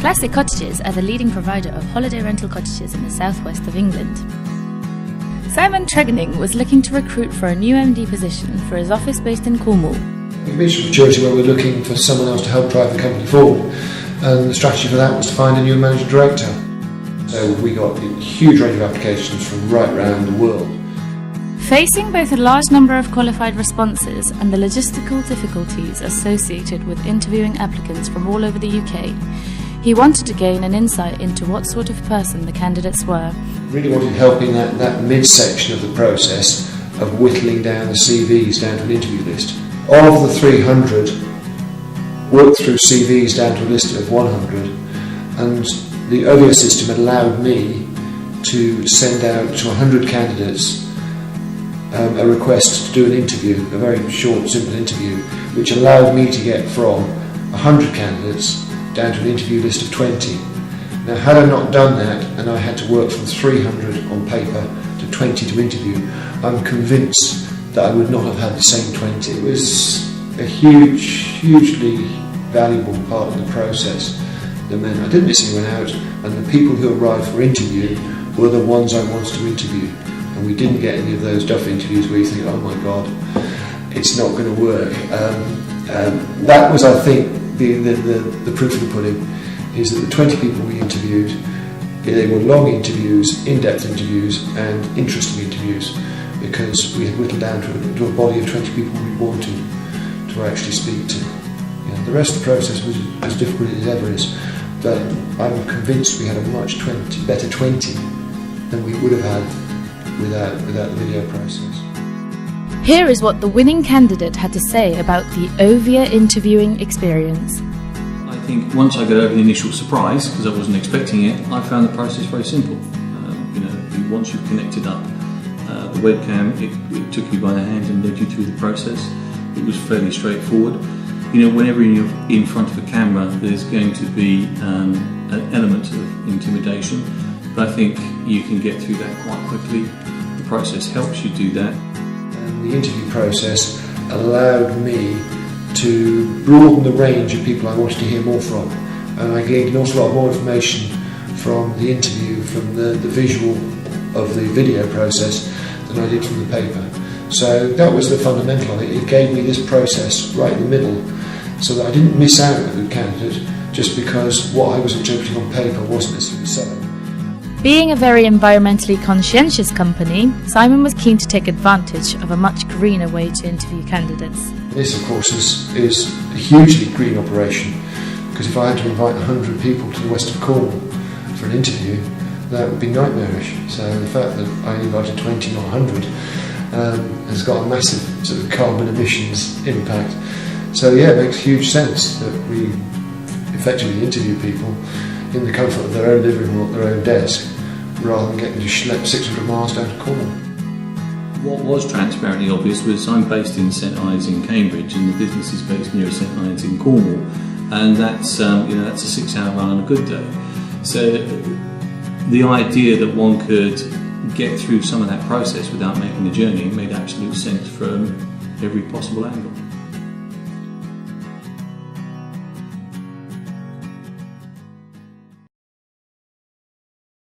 Classic Cottages are the leading provider of holiday rental cottages in the southwest of England. Simon Tregenning was looking to recruit for a new MD position for his office based in Cornwall. We reached a maturity where we're looking for someone else to help drive the company forward, and the strategy for that was to find a new managing director. So we got a huge range of applications from right around the world. Facing both a large number of qualified responses and the logistical difficulties associated with interviewing applicants from all over the UK, he wanted to gain an insight into what sort of person the candidates were. Really wanted help in that midsection of the process of whittling down the CVs down to an interview list. Of the 300, worked through CVs down to a list of 100, and the OVIA system had allowed me to send out to 100 candidates a request to do an interview, a very short, simple interview, which allowed me to get from 100 candidates down to an interview list of 20. Now, had I not done that, and I had to work from 300 on paper to 20 to interview, I'm convinced that I would not have had the same 20. It was a hugely valuable part of the process that meant I didn't miss anyone out, and the people who arrived for interview were the ones I wanted to interview. And we didn't get any of those duff interviews where you think, oh my God, it's not going to work. That was, I think, the proof of the pudding, is that the 20 people we interviewed, they were long interviews, in-depth interviews and interesting interviews, because we had whittled down to a body of 20 people we wanted to actually speak to. The rest of the process was as difficult as it ever is, but I'm convinced we had a much better 20 than we would have had without the video process. Here is what the winning candidate had to say about the OVIA interviewing experience. I think once I got over the initial surprise, because I wasn't expecting it, I found the process very simple. Once you've connected up the webcam, it took you by the hand and led you through the process. It was fairly straightforward. Whenever you're in front of a camera, there's going to be an element of intimidation, but I think you can get through that quite quickly. The process helps you do that. And the interview process allowed me to broaden the range of people I wanted to hear more from, and I gained an awful lot more information from the interview, from the visual of the video process, than I did from the paper. So that was the fundamental of it. It gave me this process right in the middle, so that I didn't miss out on a good candidate just because what I was interpreting on paper wasn't necessarily so. Being a very environmentally conscientious company, Simon was keen to take advantage of a much greener way to interview candidates. This, of course, is a hugely green operation, because if I had to invite 100 people to the west of Cornwall for an interview, that would be nightmarish. So the fact that I invited 20, not 100, has got a massive sort of carbon emissions impact. So yeah, it makes huge sense that we effectively interview people in the comfort of their own living room or their own desk, rather than getting to schlep 600 miles down to Cornwall. What was transparently obvious was I'm based in St Ives in Cambridge, and the business is based near St Ives in Cornwall, and that's that's a 6-hour run on a good day. So the idea that one could get through some of that process without making the journey made absolute sense from every possible angle.